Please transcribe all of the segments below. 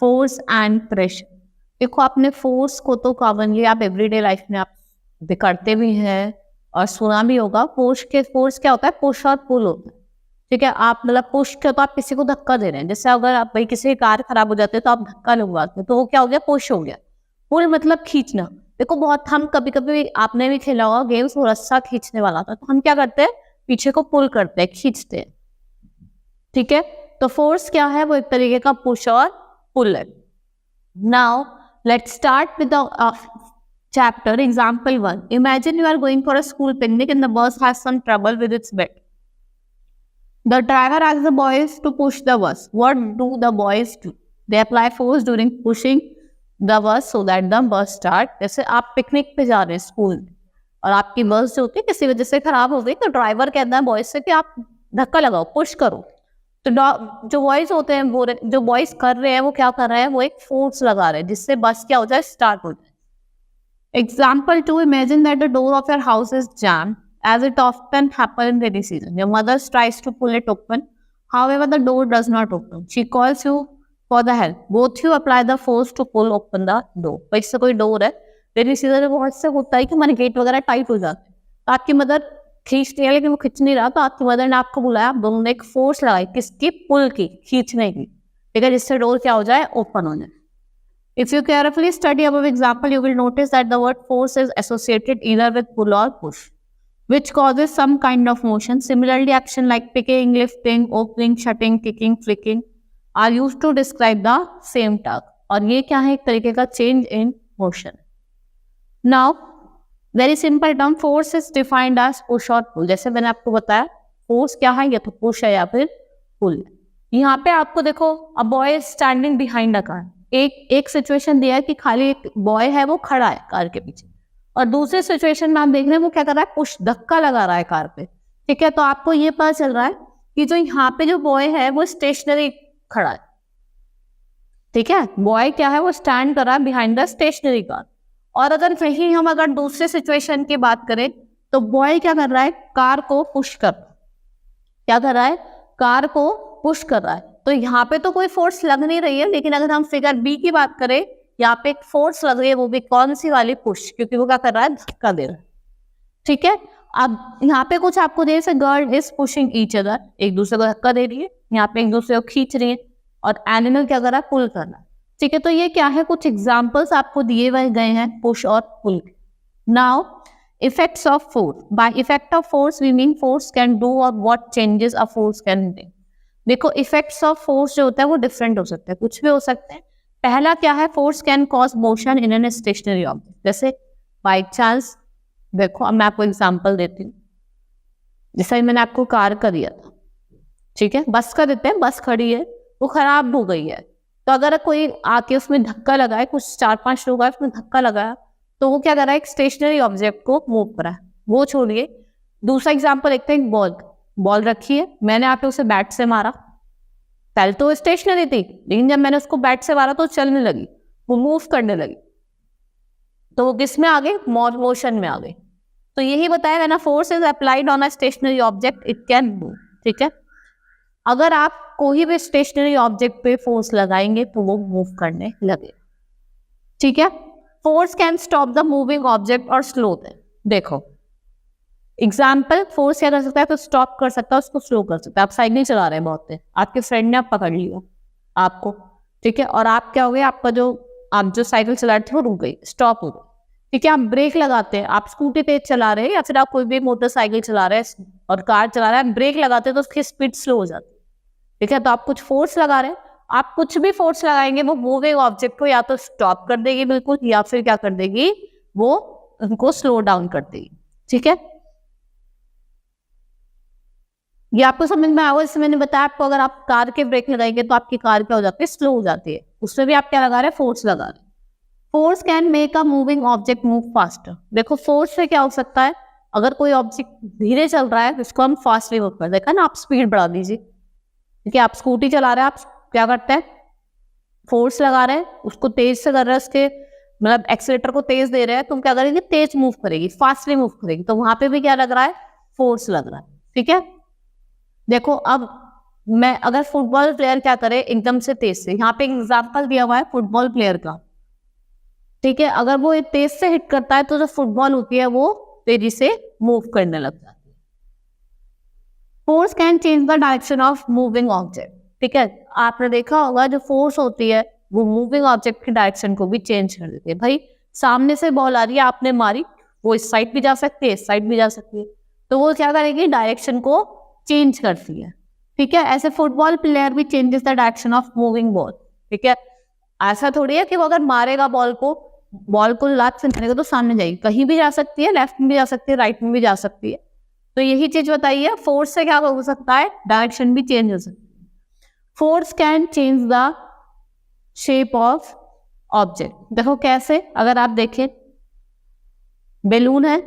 Force and pressure. देखो आपने force को तो कॉमनली आप एवरीडे लाइफ में आप करते भी हैं और सुना भी होगा। फोर्स क्या होता है, पुश और पुल होता है। ठीक है, आप मतलब पुश के तो आप किसी को धक्का दे रहे हैं, जैसे अगर आप भाई किसी की कार खराब हो जाती है तो आप धक्का लगवाते हैं, तो वो क्या हो गया, पुश हो गया। पुल मतलब खींचना। देखो बहुत हम कभी कभी आपने भी खेला होगा गेम्स, वो रस्सा खींचने वाला था, तो हम क्या करते हैं, पीछे को पुल करते हैं, खींचते हैं। ठीक है, तो फोर्स क्या है, वो एक तरीके का पुश और पुल है। Now let's start with the chapter example 1। Imagine you are going for a school picnic and the bus has some trouble with its bed. The driver asks the boys to push the bus. What do the boys do? They apply force during pushing the bus so that the bus start. जैसे आप picnic पे जा रहे हैं school में और आपकी बस जो होती है किसी वजह से खराब हो गई, तो ड्राइवर कहता है बॉयज से कि आप धक्का लगाओ, पुश करो। तो जो बॉयज होते हैं, वो जो बॉयज कर रहे हैं वो क्या कर रहे हैं, वो एक फोर्स लगा रहे हैं जिससे बस क्या हो जाए, स्टार्ट हो जाए। Example 2, imagine that the door of your house is jammed. As it often happens in rainy season, your mother tries to pull it open. However, the door does not open. She calls you for the help. Both you apply the force to pull open the door. वैसे कोई door है, rainy season में बहुत से होता है कि हमारे गेट वगैरह टाइट हो जाते हैं, तो आपकी मदर खींचती है लेकिन वो खींच नहीं रहा, तो आपकी मदर ने आपको बुलाया, आप दोनों ने एक फोर्स लगाई, किसकी, पुल की, खींचने की। ठीक है, जिससे डोर क्या हो जाए, ओपन हो जाए। If you carefully study above example, you will notice that the word force is associated either with pull or push, which causes some kind of motion. Similarly, action like picking, lifting, opening, shutting, kicking, flicking are used to describe the same task. और ये क्या है, एक तरीके का change in motion. Now, very simple term, force is defined as push or pull. जैसे मैंने आपको बताया, force क्या है, या तो push है या फिर pull है। यहाँ पे आपको देखो, a boy is standing behind a car. एक सिचुएशन दिया है कि खाली एक बॉय है, वो खड़ा है कार के पीछे, और दूसरे सिचुएशन में आप देख रहे हैं वो क्या कर रहा है, पुश, धक्का लगा रहा है कार पे। ठीक है, तो आपको ये पता चल रहा है कि जो यहाँ पे जो बॉय है वो स्टेशनरी खड़ा है। ठीक है, बॉय क्या है, वो स्टैंड कर रहा है बिहाइंड द स्टेशनरी कार। और अगर वही हम अगर दूसरे सिचुएशन की बात करें, तो बॉय क्या कर रहा है, कार को पुश कर रहा है। क्या कर रहा है, कार को पुश कर रहा है। तो यहाँ पे तो कोई फोर्स लग नहीं रही है, लेकिन अगर हम फिगर बी की बात करें, यहाँ पे एक फोर्स लग रही है, वो भी कौन सी वाली, पुश, क्योंकि वो क्या कर रहा है, धक्का दे रहा है। ठीक है, अब यहाँ पे कुछ आपको दे, से girl is pushing each other, एक दूसरे को धक्का दे रही है, यहाँ पे एक दूसरे को खींच रही है, और एनिमल क्या कर रहा है, पुल कर रहा है। ठीक है, तो ये क्या है, कुछ एग्जाम्पल्स आपको दिए गए हैं पुश और pull. Now effects of force. By effect of force we mean force can do or what changes a force can do. देखो इफेक्ट्स ऑफ फोर्स जो होता है वो डिफरेंट हो सकते हैं, कुछ भी हो सकते हैं। पहला क्या है, force can cause motion in an stationary object. जैसे बाई चांस, देखो अब मैं आपको एग्जांपल देती हूँ, जैसे मैंने आपको कार का दिया था। ठीक है, बस का देते हैं, बस खड़ी है, वो खराब हो गई है, तो अगर कोई आके उसमें धक्का लगाए, कुछ 4-5 लोग आए उसमें धक्का लगाया, तो वो क्या कर रहा है, एक स्टेशनरी ऑब्जेक्ट को मूव कर रहा है। वो छोड़िए, दूसरा एग्जाम्पल देखते हैं, बॉल रखी है, मैंने आके उसे बैट से मारा, पहले तो स्टेशनरी थी, लेकिन जब मैंने उसको बैट से मारा तो चलने लगी, वो मूव करने लगी, तो वो किस में आ गई, मोशन में आ गई। तो यही बताया मैंने, force is applied on a stationary object, it can move. ठीक है, अगर आप कोई भी स्टेशनरी ऑब्जेक्ट पे फोर्स लगाएंगे तो वो मूव करने लगे। ठीक है, force can stop the moving object और स्लो देम। देखो एग्जाम्पल, फोर्स क्या कर सकता है, तो स्टॉप कर सकता है, उसको स्लो कर सकता है। आप साइकिल चला रहे हैं बहुत देर, आपके फ्रेंड ने आप पकड़ लिया आपको, ठीक है, और आप क्या हो गए, आप जो साइकिल चला रहे थे वो रुक गई, स्टॉप हो गई। ठीक है, आप ब्रेक लगाते हैं, आप स्कूटी तेज चला रहे हैं या फिर आप कोई भी मोटरसाइकिल चला रहे हैं और कार चला रहे हैं, ब्रेक लगाते हैं तो उसकी स्पीड स्लो हो जाती है। ठीक है, तो आप कुछ फोर्स लगा रहे हैं, आप कुछ भी फोर्स लगाएंगे वो मूविंग ऑब्जेक्ट को या तो स्टॉप कर देगी बिल्कुल, या फिर क्या कर देगी, वो उनको स्लो डाउन कर देगी। ठीक है, ये आपको समझ में आएगा। जैसे मैंने बताया आपको, अगर आप कार के ब्रेक लगाएंगे तो आपकी कार क्या हो जाती है, स्लो हो जाती है, उसमें भी आप क्या लगा रहे हैं, फोर्स लगा रहे हैं। Force can make a moving object move faster. देखो फोर्स से क्या हो सकता है, अगर कोई ऑब्जेक्ट धीरे चल रहा है उसको हम फास्टली मूव कर, देखा ना, आप स्पीड बढ़ा दीजिए। ठीक है, आप स्कूटी चला रहे हैं, आप क्या करते हैं, फोर्स लगा रहे हैं, उसको तेज से कर रहे हैं, उसके मतलब एक्सीलेटर को तेज दे रहे हैं, तुम क्या करेंगे, तेज मूव करेगी, फास्टली मूव करेगी, तो वहां पे भी क्या लग रहा है, फोर्स लग रहा है। ठीक है, देखो अब मैं अगर फुटबॉल प्लेयर क्या करे एकदम से तेज से, यहाँ पे एग्जाम्पल दिया हुआ है फुटबॉल प्लेयर का, ठीक है, अगर वो तेज से हिट करता है तो जो फुटबॉल होती है वो तेजी से मूव करने लग जाती है। Force can change the direction of moving object, ठीक है, आपने देखा होगा जो फोर्स होती है वो मूविंग ऑब्जेक्ट की डायरेक्शन को भी चेंज कर देती है। भाई सामने से बॉल आ रही है, आपने मारी, वो इस साइड भी जा सकती है, इस साइड भी जा सकती है, तो वो क्या करेगी, डायरेक्शन को चेंज करती है, ठीक है। ऐसे फुटबॉल प्लेयर भी changes the direction of moving ball, ठीक है। ऐसा थोड़ी है कि वो अगर मारेगा बॉल को लात से मारेगा तो सामने जाएगी, कहीं भी जा सकती है, लेफ्ट में भी जा सकती है, राइट में भी जा सकती है। तो यही चीज बताइए, फोर्स से क्या हो सकता है, डायरेक्शन भी चेंज हो सकती है। Force can change the shape of object, देखो कैसे, अगर आप देखें बेलून है,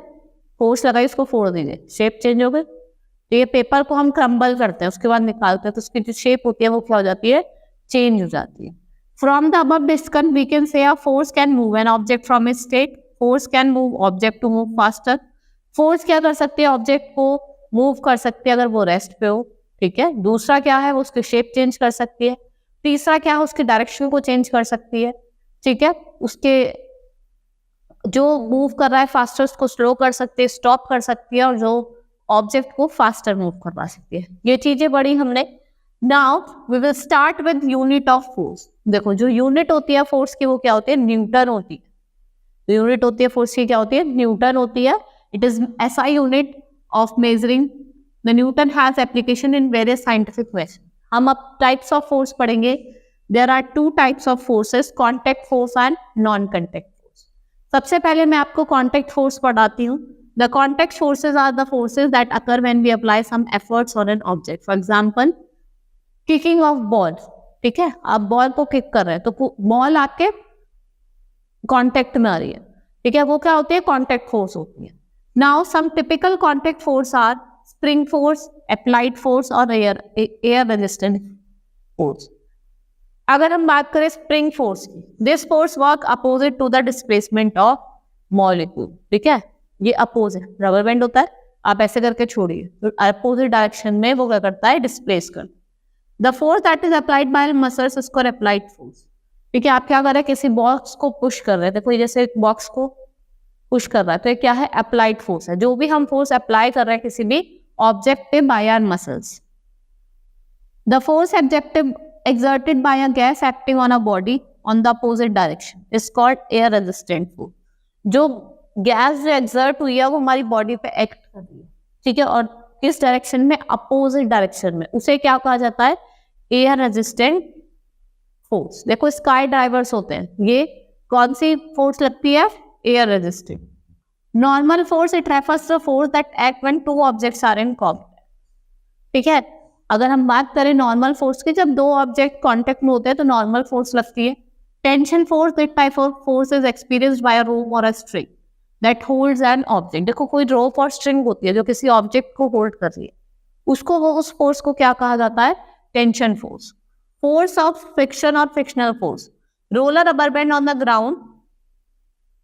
फोर्स लगाई, उसको फोड़ दीजिए, शेप चेंज हो गई। तो ये पेपर को हम क्रम्बल करते हैं, उसके बाद निकालते हैं, तो उसकी जो शेप होती है वो क्या हो जाती है, चेंज हो जाती है। From the above discussion, we can say a force can move an object from its state. Force can move object to move faster. Force क्या कर सकती है, ऑब्जेक्ट को मूव कर सकती है अगर वो रेस्ट पे हो, ठीक है। दूसरा क्या है, वो उसकी शेप चेंज कर सकती है। तीसरा क्या है, उसकी डायरेक्शन को चेंज कर सकती है, ठीक है। उसके जो मूव कर रहा है फास्टर उसको स्लो कर सकती है, स्टॉप कर सकती है, और जो ऑब्जेक्ट को फास्टर मूव करवा सकती है। ये चीजें बड़ी हमने। Now we will start with unit of force. देखो जो यूनिट होती है फोर्स की वो क्या होती है, न्यूटन होती है। यूनिट होती है फोर्स की क्या होती है, न्यूटन होती है। It is SI unit of measuring. The newton has application in various scientific ways. हम अब टाइप्स ऑफ फोर्स पढ़ेंगे। There are 2 types of forces, contact force and non contact force. सबसे पहले मैं आपको कॉन्टैक्ट फोर्स पढ़ाती हूँ। The contact forces are the forces that occur when we apply some efforts on an object. For example kicking of ball, ठीक है, आप ball को किक कर रहे हैं तो बॉल आपके कांटेक्ट में आ रही है, ठीक है, वो क्या होती है, कांटेक्ट फोर्स होती है। Now some typical contact force are spring force, applied force और एयर रेजिस्टेंट फोर्स। अगर हम बात करें स्प्रिंग फोर्स की, this force work opposite to the displacement of molecule, ठीक है, ये अपोजिट, रबर बैंड होता है, आप ऐसे करके छोड़िए तो अपोजिट डायरेक्शन में वो क्या करता है, डिस्प्लेस करता है। The force that is applied by muscles is called applied force, ठीक है। आप क्या कर रहे हैं, किसी बॉक्स को पुश कर रहे हैं, देखो जैसे एक बॉक्स को पुश कर रहा है तो ये क्या है, अप्लाइड फोर्स है। जो भी हम फोर्स अप्लाई कर रहे हैं किसी भी ऑब्जेक्ट पे by our muscles. The force exerted by a gas acting on a body on the opposite direction is called air resistant force। जो गैस जो एक्सर्ट हुई है वो हमारी बॉडी पे एक्ट कर रही है, ठीक है, और किस डायरेक्शन में, अपोजिट डायरेक्शन में, उसे क्या कहा जाता है, एयर रेजिस्टेंट फोर्स। देखो स्काई ड्राइवर्स होते हैं, ये कौन सी फोर्स लगती है, air resistant. Normal force, it refers to force that act when 2 objects are in contact, ठीक है। अगर हम बात करें नॉर्मल फोर्स की, जब 2 ऑब्जेक्ट कॉन्टैक्ट में होते हैं तो नॉर्मल फोर्स लगती है। Tension force, that type of force is experienced by a rope or a string that holds an object. देखो कोई रोप और स्ट्रिंग होती है जो किसी ऑब्जेक्ट को होल्ड कर रही है, उसको वो उस फोर्स को क्या कहा जाता है, tension force. Force of friction और frictional force, roller rubber band on the ground,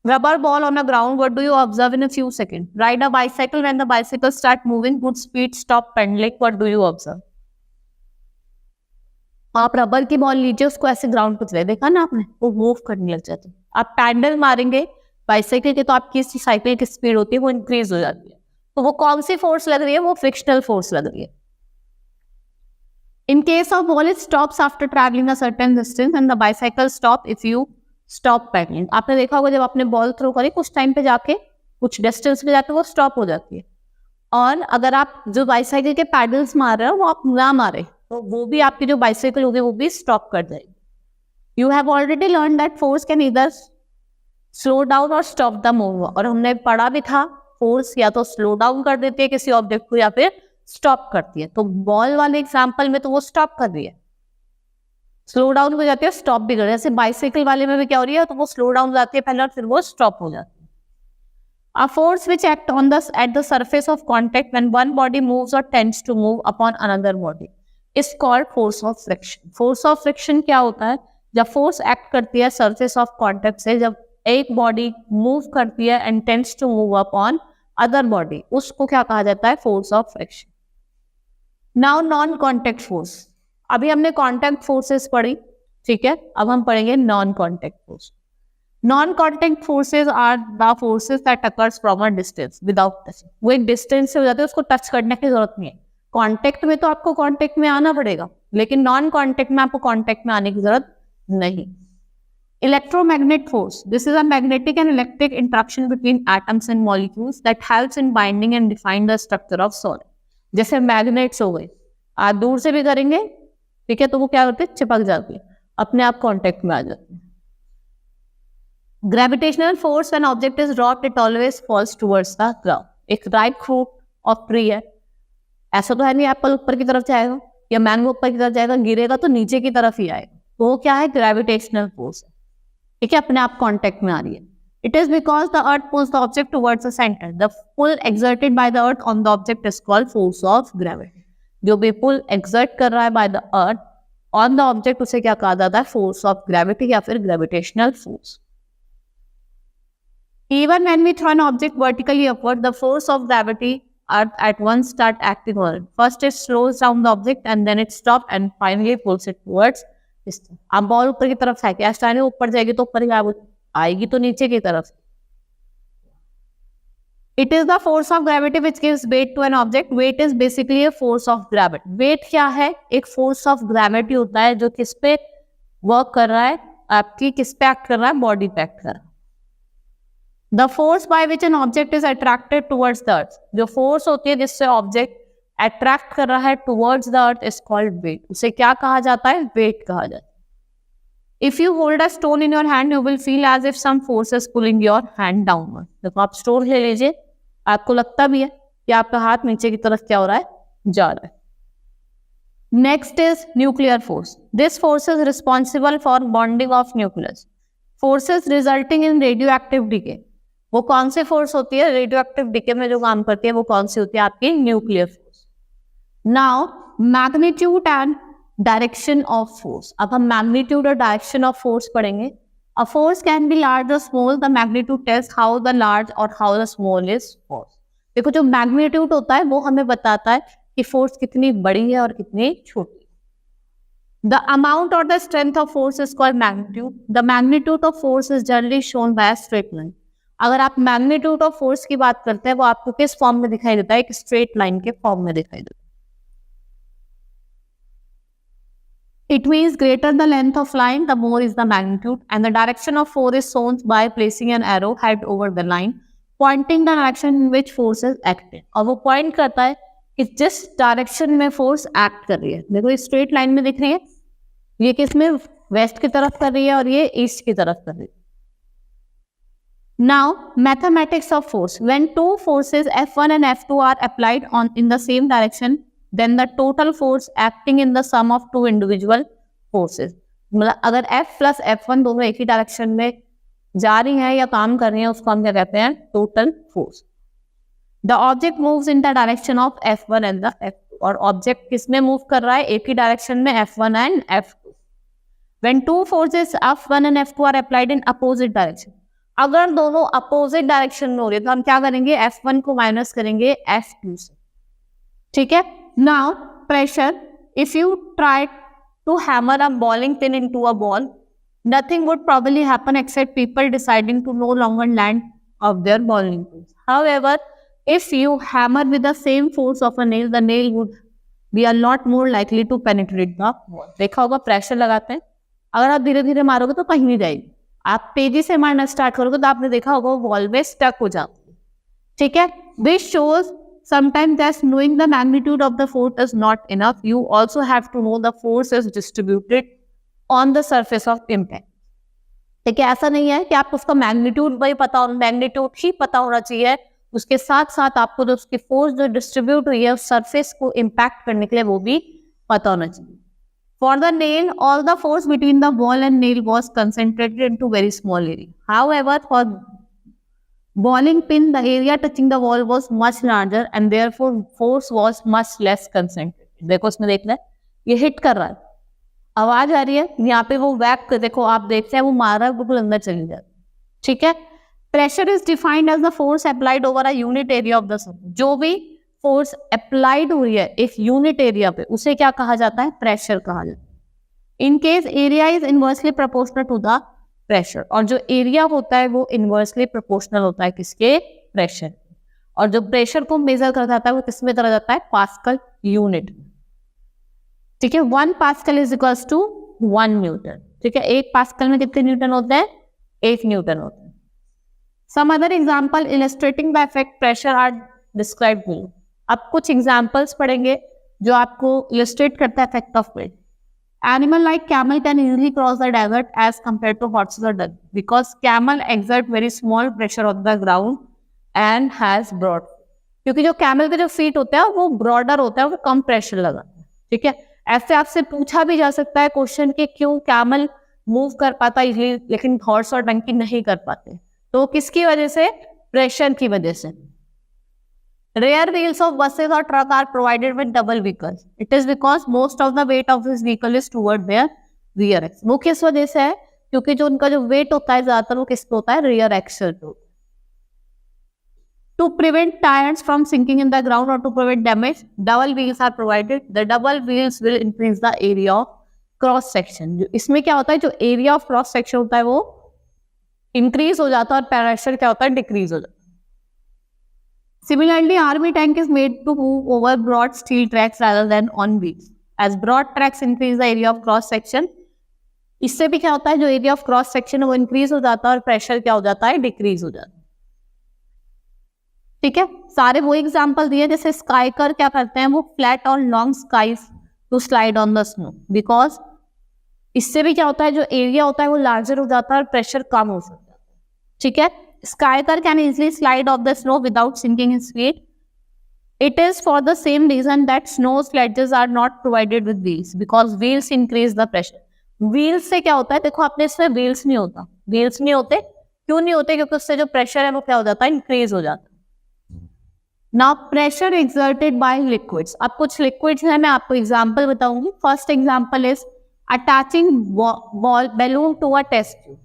rubber ball on the ground, what do you observe in a few seconds? Ride a bicycle, when the bicycle start moving, good speed, stop pedaling, what do you observe? आप rubber की ball लीजिए, उसको ऐसे ground पे चले, देखा ना आपने, वो मूव करने लग जाती है। आप पैडल मारेंगे बाइसाइकिल के तो आपकी साइकिल की स्पीड होती है वो इंक्रीज हो जाती है। तो वो कौन सी फोर्स लग रही है, वो फ्रिक्शनल फोर्स लग रही है। In case of ball, it stops after traveling a certain distance and the bicycle stop if you stop pedaling। आपने देखा होगा जब आपने बॉल थ्रो करी कुछ टाइम पे जाके, कुछ डिस्टेंस पे जाके वो स्टॉप हो जाती है। और अगर आप जो बाइसाइकिल के पैडल्स मार रहे हो वो आप ना मारे तो वो भी आपकी जो बाइसाइकिल होगी वो भी स्टॉप कर जाएगी। You have already learn that force can either slow down और स्टॉप द मूव। और हमने पढ़ा भी था फोर्स या तो स्लो डाउन कर देती है किसी ऑब्जेक्ट को या फिर स्टॉप करती है। तो बॉल वाले एग्जांपल में तो वो स्टॉप कर रही है, स्लो डाउन हो जाती है, स्टॉप भी कर रही है। जैसे बाइसाइकिल वाले में भी क्या हो रही है, तो वो स्लो डाउन हो जाती है पहले और फिर वो स्टॉप हो जाती है। A force which act on at the surface of contact when one body moves or tends to move upon another body is called force of friction। Force of friction क्या होता है, जब फोर्स एक्ट करती है surface of contact से, जब एक body move करती है and tends to move upon other body, उसको क्या कहा जाता है, force of friction। Now non contact force, अभी हमने कॉन्टेक्ट फोर्सेस पढ़ी, ठीक है, अब हम पढ़ेंगे non contact force. Non contact forces are the forces that occurs from a distance without touching. वो एक डिस्टेंस से हो जाते हैं, उसको टच करने की जरूरत नहीं है। कॉन्टेक्ट में तो आपको कॉन्टेक्ट में आना पड़ेगा, लेकिन नॉन कॉन्टेक्ट में आपको कॉन्टेक्ट में आने की जरूरत नहीं। Electromagnetic force. This is a magnetic and electric interaction between atoms and molecules that helps in binding and define the structure of solid. जैसे मैग्नेट्स हो गए, आप दूर से भी करेंगे, ठीक है, तो वो क्या करते हैं, चिपक जाते हैं, अपने आप कांटेक्ट में आ जाते हैं। Gravitational force when object is dropped it always falls towards the ground. एक राइप फ्रूट ऑफ ट्री है, ऐसा तो है नहीं एप्पल ऊपर की तरफ जाएगा या मैंगो ऊपर की तरफ जाएगा, गिरेगा तो नीचे की तरफ ही आएगा, तो वो क्या है, ग्रेविटेशनल फोर्स है, ठीक है, अपने आप कांटेक्ट में आ रही है। It is because the earth pulls the object towards the centre. The pull exerted by the earth on the object is called force of gravity. जो भी पुल एक्सर्ट कर रहा है by the earth on the object, उसे क्या कहा जाता है, फोर्स ऑफ ग्रेविटी या फिर gravitational force. Even when we throw an object vertically upward, the force of gravity at once start acting on it. First it slows down the object and then it stops and finally pulls it towards distance. आप ball ऊपर की तरफ फेंके, ऐसा ऊपर जाएगी तो ऊपर ही आएगी तो नीचे की तरफ। It is the force of gravity which gives weight to an object. Weight is basically a force of gravity. Weight क्या है, एक force of gravity होता है जो किस पे वर्क कर रहा है, आपकी किस पे एक्ट कर रहा है, बॉडी पे एक्ट कर रहा है। The force by which an object is attracted towards the earth, जो force होती है जिससे ऑब्जेक्ट अट्रैक्ट कर रहा है towards the earth is called weight. उसे क्या कहा जाता है, weight कहा जाता है। If you hold a stone in your hand, you will feel as if some force is pulling your hand downward. देखो आप स्टोन ले लीजिए, आपको लगता भी है कि आपका हाथ नीचे की तरफ क्या हो रहा है, जा रहा है। Next is nuclear force. This force is responsible for bonding of nucleus. Forces resulting in radioactive decay. वो कौन सी फोर्स होती है, रेडियो एक्टिव डिके में जो काम करती है वो कौन सी होती है, आपकी nuclear force. Now magnitude and direction of force. अब हम मैग्नीट्यूड और डायरेक्शन ऑफ फोर्स पढ़ेंगे। A force can be large or small, the magnitude tells how the large or how the small is force. देखो जो magnitude होता है वो हमें बताता है कि फोर्स कितनी बड़ी है और कितनी छोटी। The amount or the strength of force is called magnitude. The magnitude of force is generally shown by a straight line. अगर आप मैग्नीट्यूड ऑफ फोर्स की बात करते हैं वो आपको किस फॉर्म में दिखाई देता है, एक स्ट्रेट लाइन के फॉर्म में दिखाई देता है। It means greater the length of line, the more is the magnitude, and the direction of force is shown by placing an arrow head over the line, pointing the direction in which force is acted. और वो point करता है कि जिस direction में force act कर रही है। देखो स्ट्रेट लाइन में दिख रही है, ये किस में, वेस्ट की तरफ कर रही है और ये ईस्ट की तरफ कर रही है। Now, mathematics of force. When two forces F1 and F2 are applied in the same direction, then the total force acting in the sum of two individual forces. मतलब अगर F plus F1 दोनों एक ही direction में जा रही हैं या काम कर रही हैं, उसको हम क्या कहते हैं, total force. The object moves in the direction of F1 and the F2. और ऑब्जेक्ट किस में मूव कर रहा है, एक ही डायरेक्शन में, F1 and F2. When two forces F1 and F2 are applied in opposite direction. अगर दोनों अपोजिट डायरेक्शन में हो रही है तो हम क्या करेंगे, F1 को माइनस करेंगे F2 से, ठीक है। Now pressure, if you try to hammer a bowling pin into a ball, nothing would probably happen except people deciding to no longer land of their bowling pin. However, if you hammer with the same force of a nail, the nail would be a lot more likely to penetrate the ball. देखा होगा pressure लगाते हैं, अगर आप धीरे धीरे मारोगे तो कहीं नहीं जाएगी, आप तेजी से मारना स्टार्ट करोगे तो आपने देखा होगा वो बॉल में स्टक हो जाती है, ठीक है। This shows sometimes that knowing the magnitude of the force is not enough, you also have to know the force is distributed on the surface of impact, ठीक है। ऐसा नहीं है कि आपको उसका मैग्नीट्यूड वही पता हो, मैग्नीट्यूड ही पता होना चाहिए, उसके साथ साथ आपको जो उसकी फोर्स जो डिस्ट्रीब्यूट हुई है उस सरफेस को इम्पैक्ट करने के लिए वो भी पता होना चाहिए। For the nail, all the force between the ball and nail was concentrated into very small area. However, for bowling pin, the area touching the wall was much larger and therefore force was much less concentrated. देखो इसमें देखना है, ये hit कर रहा है, आवाज आ रही है, यहाँ पे वो वैक कर, देखो आप देखते हैं वो मार रहा है, बिल्कुल अंदर चली जाती है, ठीक है। Pressure is defined as the force applied over a unit area of the surface. जो भी फोर्स अप्लाइड हो रही है एक यूनिट एरिया पे, उसे क्या कहा जाता है? प्रेशर कहा जाता है। In case area is inversely proportional to the pressure, और जो एरिया होता है वो इनवर्सली प्रोपोर्शनल होता है किसके? प्रेशर। और जो प्रेशर को मेजर करा जाता है वो किस में करा जाता है? Pascal unit. ठीक है, 1 pascal is equals to 1 newton. ठीक है, 1 पास्कल में कितने न्यूटन होते हैं? 1 न्यूटन होते हैं। Some other example illustrating the effect pressure are described below. अब कुछ एग्जांपल्स पढ़ेंगे जो आपको इलस्ट्रेट करता है effect of weight. Animal like camel can easily cross the desert as compared to horses or dogs because camel exert very small pressure on the ground and has broad। क्योंकि जो camel के जो feet होते हैं वो broader होता है, वो कम प्रेशर लगाता है। ठीक है, ऐसे आपसे पूछा भी जा सकता है क्वेश्चन कि क्यों कैमल मूव कर पाता इजीली लेकिन हॉर्स और डंकी नहीं कर पाते, तो किसकी वजह से? प्रेशर की वजह से। Rear wheels of buses or truck are provided with double vehicles. It is because most of the weight of this vehicle is toward their rear axle. मुख्य इस वजह से है क्योंकि जो उनका जो वेट होता है ज्यादातर वो किस पे होता है? rear axle पे। To prevent tires from sinking in the ground or to prevent damage, double wheels are provided. The double wheels will increase the area of cross section. इसमें क्या होता है? जो area of cross section होता है वो increase हो जाता है और pressure क्या होता है? decrease हो जाता है। Similarly, army tank is made to move over broad steel tracks rather than on wheels. As broad tracks increase the area of cross section, इससे भी क्या होता है? जो area of cross section है वो increase हो जाता है और pressure क्या हो जाता है? decrease हो जाता है। ठीक है, सारे वो एग्जाम्पल दिए जैसे स्काईकर क्या करते हैं? वो फ्लैट और long skis to slide on the snow, because इससे भी क्या होता है? जो एरिया होता है वो लार्जर हो जाता है और प्रेशर कम हो सकता है। ठीक है, Skycar can easily slide off the snow without sinking his feet. It is for the same reason that snow sledges are not provided with wheels because wheels increase the pressure. Wheels से क्या होता है? देखो आपने इसमें wheels नहीं होता, wheels नहीं होते। क्यों नहीं होते? क्योंकि उससे जो प्रेशर है वो क्या हो जाता है? इंक्रीज हो जाता है। Now pressure exerted by liquids. अब कुछ liquids है, मैं आपको एग्जाम्पल बताऊंगी। First example is attaching balloon to a test tube.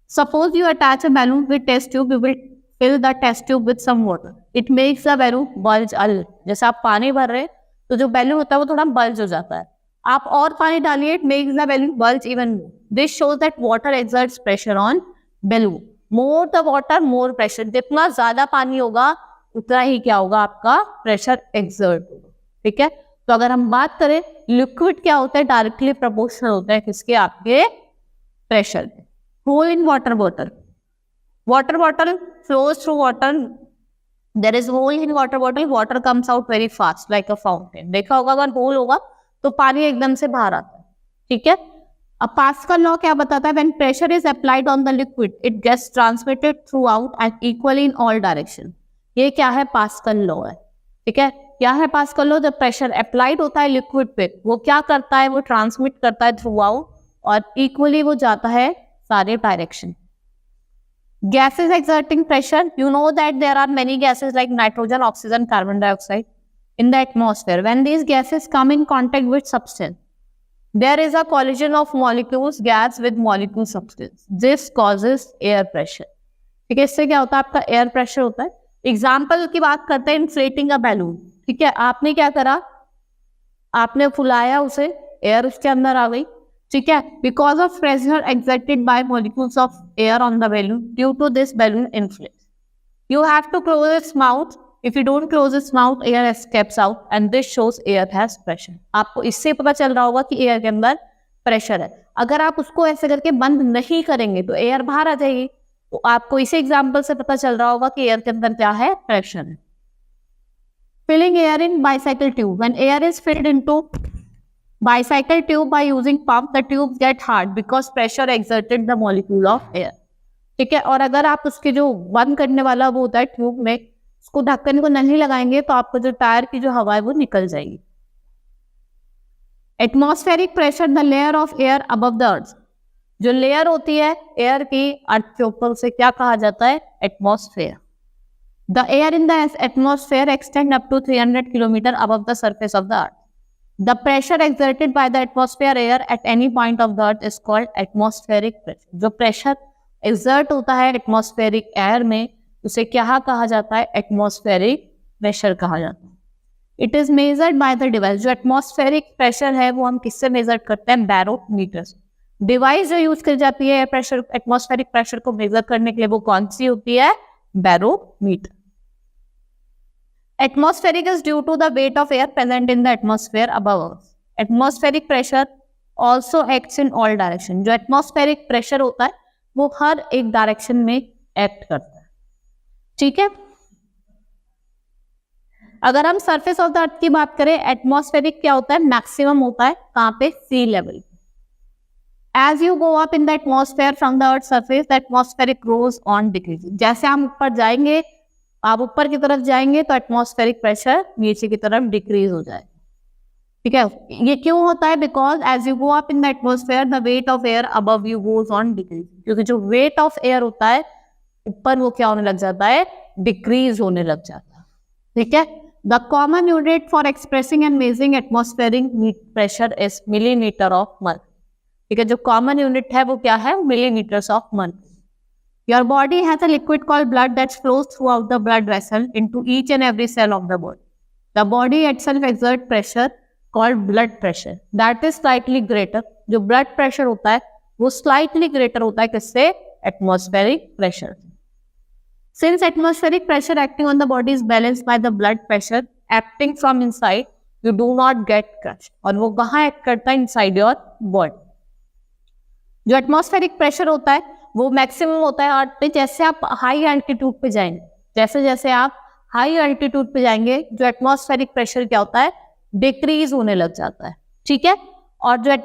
Suppose you attach a balloon with test tube, you will fill the test tube with some water. It makes the balloon bulge a little. जैसे आप पानी भर रहे हैं तो जो balloon होता है वो थोड़ा बल्ज हो जाता है। आप और पानी डालिए, it makes the balloon bulge even more. This shows that water exerts pressure on balloon. More the water, more pressure. जितना ज्यादा पानी होगा उतना ही क्या होगा? आपका प्रेशर एक्सर्ट होगा। ठीक है, तो अगर हम बात करें लिक्विड क्या होता है? डायरेक्टली प्रोपोर्शनल होता है किसके? आपके प्रेशर के। Hole in water bottle. Water bottle flows through water. There is hole in water bottle. Water comes out very fast like a fountain. देखा होगा अगर होल होगा तो पानी एकदम से बाहर आता है। ठीक है, अब पास्कल लॉ क्या बताता है? When pressure is applied on the liquid, it gets transmitted throughout and equally in all direction. ये क्या है? पास्कल लॉ है। ठीक है, क्या है पास्कल लॉ? जब प्रेशर अप्लाइड होता है लिक्विड पे वो क्या करता है? वो ट्रांसमिट करता है थ्रू आउट और इक्वली वो जाता है सारे direction. Gases exerting pressure, you know that there are many gases like nitrogen, oxygen, carbon dioxide in the atmosphere. When these gases come in contact with substance, there is a collision of molecules, gas with molecule substance. This causes air pressure. ठीक है, इससे क्या होता है? आपका air pressure होता है। Example की बात करते हैं इन्फ्लेटिंग अ बैलून। ठीक है, आपने क्या करा? आपने फुलाया उसे, एयर उसके अंदर आ गई। ठीक है, because of pressure exerted by molecules of air on the balloon, due to this balloon inflates. You have to close its mouth. If you don't close its mouth, air escapes out and this shows air has pressure. आपको इससे पता चल रहा होगा कि air के अंदर pressure है। अगर आप उसको ऐसे करके बंद नहीं करेंगे तो एयर बाहर आ जाएगी। तो आपको इसी एग्जाम्पल से पता चल रहा होगा कि एयर के अंदर क्या है? प्रेशर है। Filling air in bicycle tube. When air is filled into bicycle tube by using pump, the tubes get hard because pressure exerted the molecule of air. ठीक है, और अगर आप उसके जो बंद करने वाला वो होता है ट्यूब में, उसको ढक्कन को नहीं लगाएंगे तो आपको जो टायर की जो हवा है वो निकल जाएगी। Atmospheric pressure, the layer of air above the earth. जो लेयर होती है एयर की अर्थ के ऊपर उसे क्या कहा जाता है? Atmosphere. The air in the atmosphere extend up to 300 kilometre above the surface of the earth. The pressure exerted by the atmosphere air at any point of the earth is called atmospheric pressure. जो pressure exert होता है atmospheric air में उसे क्या कहा जाता है? atmospheric pressure कहा जाता है। It is measured by the device. जो एटमॉस्फेरिक प्रेशर है वो हम किससे मेजर करते हैं? बैरोमीटर से। डिवाइस जो यूज की जाती है प्रेशर, एटमॉस्फेरिक प्रेशर को मेजर करने के लिए, वो कौन सी होती है? Barometer. Atmospheric is due to the weight of air present in the atmosphere above us. Atmospheric pressure also acts in all direction. जो atmospheric pressure होता है वो हर एक डायरेक्शन में एक्ट करता है, ठीक है। अगर हम सरफेस ऑफ द अर्थ की बात करें, एटमॉस्फेरिक क्या होता है? मैक्सिमम होता है कहाँ पे? सी level. As you go up in the atmosphere from the earth's surface, the atmospheric grows on decreasing. जैसे हम ऊपर जाएंगे, आप ऊपर की तरफ जाएंगे तो एटमॉस्फेरिक प्रेशर नीचे की तरफ डिक्रीज हो जाए, ठीक है। ये क्यों होता है? Because as you go up in the atmosphere the weight of air above you goes on decrease. क्योंकि जो वेट ऑफ एयर होता है ऊपर, वो क्या होने लग जाता है? डिक्रीज होने लग जाता है, ठीक है। The common unit for expressing and measuring atmospheric pressure is millimetre of mercury, ठीक है। जो कॉमन यूनिट है वो क्या है? Millimetres of mercury. Your body has a liquid called blood that flows throughout the blood vessel into each and every cell of the body. The body itself exerts pressure called blood pressure that is slightly greater. जो blood pressure होता है वो slightly greater होता है किससे? Atmospheric pressure. Since atmospheric pressure acting on the body is balanced by the blood pressure acting from inside, you do not get crushed. और वो कहाँ act करता है? Inside your body. जो atmospheric pressure होता है वो मैक्सिमम होता है अर्थ पे। जैसे आप हाई एल्टीट्यूड पे जाएंगे, जैसे जैसे आप हाई एल्टीट्यूड पे जाएंगे, जो एटमॉस्फेरिक प्रेशर क्या होता है? डिक्रीज होने लग जाता है, ठीक है। और जो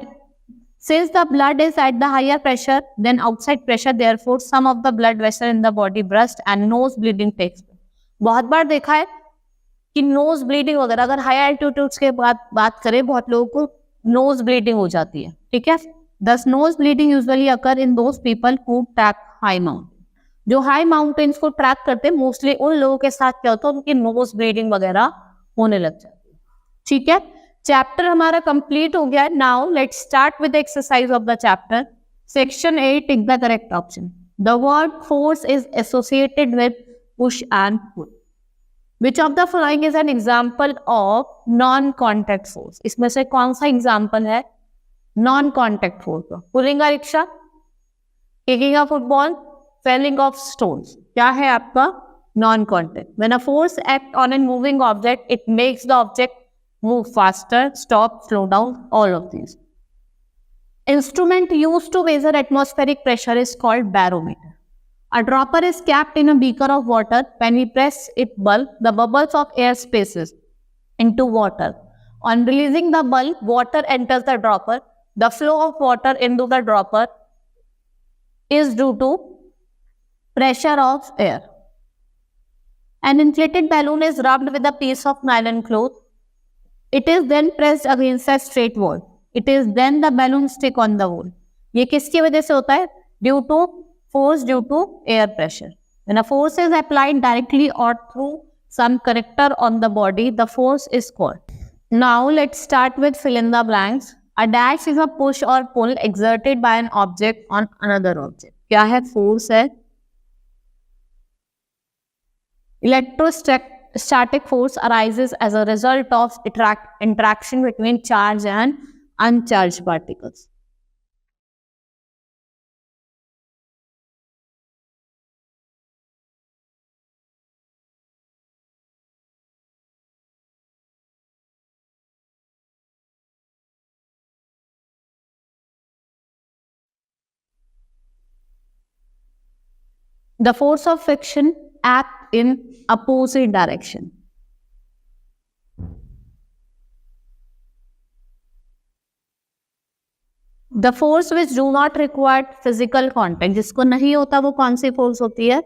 since the blood is at the higher pressure then outside pressure, therefore some of the blood vessel in the body burst and nose bleeding takes. बहुत बार देखा है कि नोज ब्लीडिंग वगैरह, अगर हाई एल्टीट्यूड के बाद बात करें, बहुत लोगों को नोज ब्लीडिंग हो जाती है, ठीक है। Thus, nose bleeding usually occur in those people who track high mountain. जो हाई माउंटेन्स को ट्रैक करते हैं मोस्टली उन लोगों के साथ क्या होता है? उनकी नोज ब्लीडिंग वगैरह होने लग जाती है, ठीक है। चैप्टर हमारा कंप्लीट हो गया है। Now let's start with exercise of the chapter. Section 8, tick the correct option. The word force is associated with push and pull. Which of the following is an example of non contact force? इसमें से कौन सा example है non contact force? Pulling a rickshaw, kicking a football, falling of stones. क्या है आपका? Non contact. When a force act on an moving object, it makes the object move faster, stop, slow down, all of these. Instrument used to measure atmospheric pressure is called barometer. A dropper is kept in a beaker of water. When we press it bulb, the bubbles of air spaces into water. On releasing the bulb, water enters the dropper. The flow of water into the dropper is due to pressure of air. An inflated balloon is rubbed with a piece of nylon cloth. It is then pressed against a straight wall. It is then the balloon stick on the wall. ये किसकी वजह से होता है? Due to force due to air pressure. When a force is applied directly or through some character on the body, the force is called. Now let's start with fill in the blanks. A dash is a push or pull exerted by an object on another object. क्या है? Force है। Electrostatic force arises as a result of interaction between charged and uncharged particles. The force of friction acts in opposite direction. The force which do not require physical contact, जिसको नहीं होता वो कौन सी force होती है?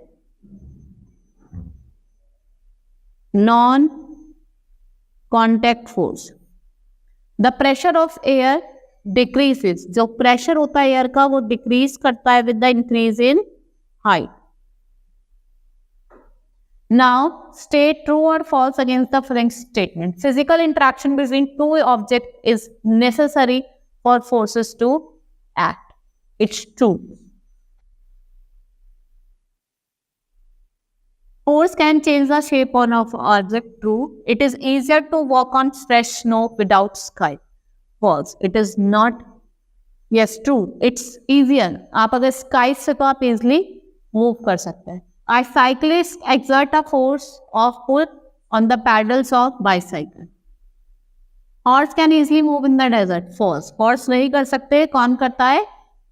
Non contact force. The pressure of air decreases, जो pressure होता है एयर का वो डिक्रीज करता है with the increase in height. Now, state true or false against the following statement. Physical interaction between two objects is necessary for forces to act. It's true. Force can change the shape on of object. True. It is easier to walk on fresh snow without sky. False. It is not. Yes, true. It's easier. आप अगर sky से तो आप easily move कर सकते हैं. A cyclist exert a force of pull on the pedals of bicycle. Horse can easily move in the desert. False. Horse नहीं कर सकते. कौन करता है?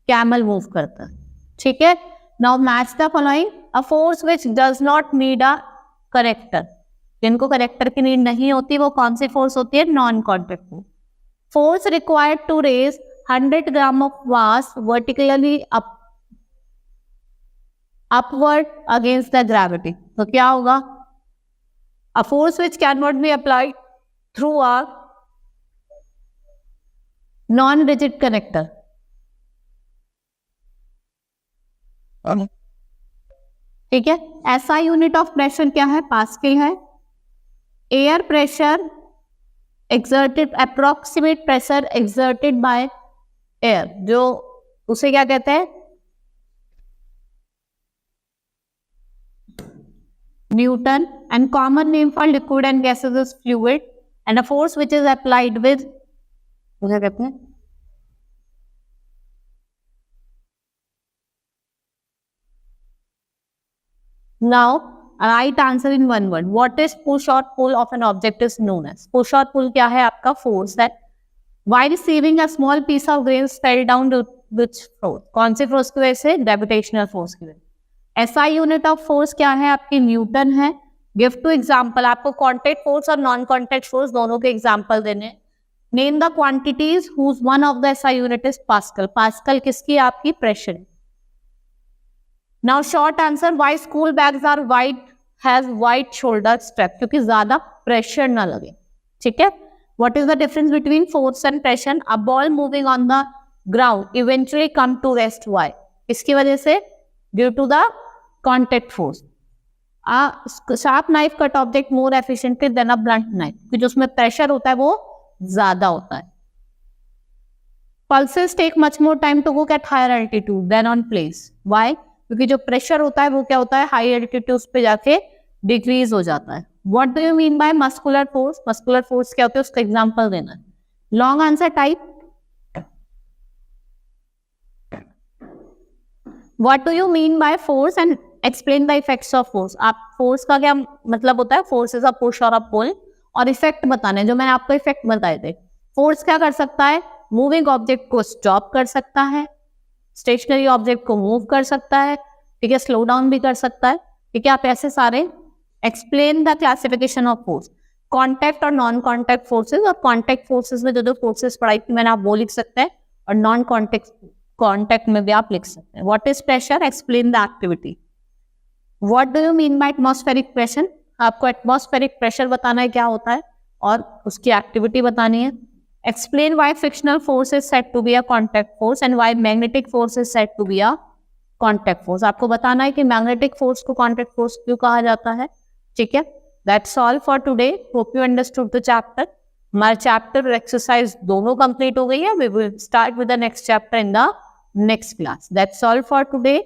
Camel move करता है. ठीक है. Now match the following. A force which does not need a corrector. जिनको corrector की need नहीं होती वो कौन सी force होती है? Non-contact force. Force required to raise 100 gram of mass vertically upward against the gravity. तो क्या होगा? A force which cannot be applied through a non-rigid connector. ठीक है. SI यूनिट ऑफ प्रेशर क्या है? पास्कल है. Air pressure exerted, approximate pressure exerted by air, जो उसे क्या कहते हैं? Newton. And common name for liquid and gases is fluid. And a force which is applied with, क्या कहते हैं? Now, a right answer in one word. What is push or pull of an object is known as. Push or pull क्या है? आपका force that while receiving a small piece of grains fell down to which force? कौन सी force की वजह से? Gravitational force की वजह से. SI unit of force क्या है? आपकी न्यूटन है. Give to example. आपको contact force और non contact force दोनों के example देने. Name the quantities whose one of the SI unit is Pascal. Pascal किसकी? आपकी pressure. Now short answer, why school bags are white, has white shoulder strap? क्योंकि ज्यादा pressure ना लगे. ठीक है. What is the difference between force and pressure? A ball moving on the ground eventually come to rest. Why? इसकी वजह से due to the contact force. A sharp knife cut object more efficiently than a blunt knife. क्योंकि जो उसमें pressure होता है वो ज्यादा होता है. Pulses take much more time to cook at higher altitude than on place. Why? क्योंकि जो प्रेशर होता है वो क्या होता है? हाई एल्टीट्यूड पे जाके डिक्रीज हो जाता है. What do you mean by muscular force? Muscular force क्या होता है? उसका एग्जांपल देना है. Long answer type. What do you mean by force and explain the effects of force. आप फोर्स का क्या मतलब होता है? फोर्स इज अ पुश और अ पुल, और इफेक्ट बताने हैं जो मैंने आपको इफेक्ट बताए थे. फोर्स क्या कर सकता है? मूविंग ऑब्जेक्ट को स्टॉप कर सकता है, स्टेशनरी ऑब्जेक्ट को मूव कर सकता है. ठीक है. स्लो डाउन भी कर सकता है. ठीक है. आप ऐसे सारे explain the classification of force. Contact और नॉन कॉन्टैक्ट फोर्सेस, और कॉन्टैक्ट फोर्सेस में जो फोर्सेस पढ़ाई थी मैंने, आप वो लिख सकते हैं, और नॉन कॉन्टैक्ट में भी आप लिख सकते हैं. What is pressure? Explain the activity. What do you mean by atmospheric pressure? आपको एटमॉस्फेरिक प्रेशर बताना है क्या होता है, और उसकी एक्टिविटी बतानी है. Explain why frictional force is said to be a contact force and why magnetic force is said to be a contact force. आपको बताना है कि magnetic force को contact force क्यों कहा जाता है. ठीक है. That's all for today. Hope you understood the chapter. हमारा chapter exercise दोनों complete हो गई है. We will start with the next chapter in the next class. That's all for today.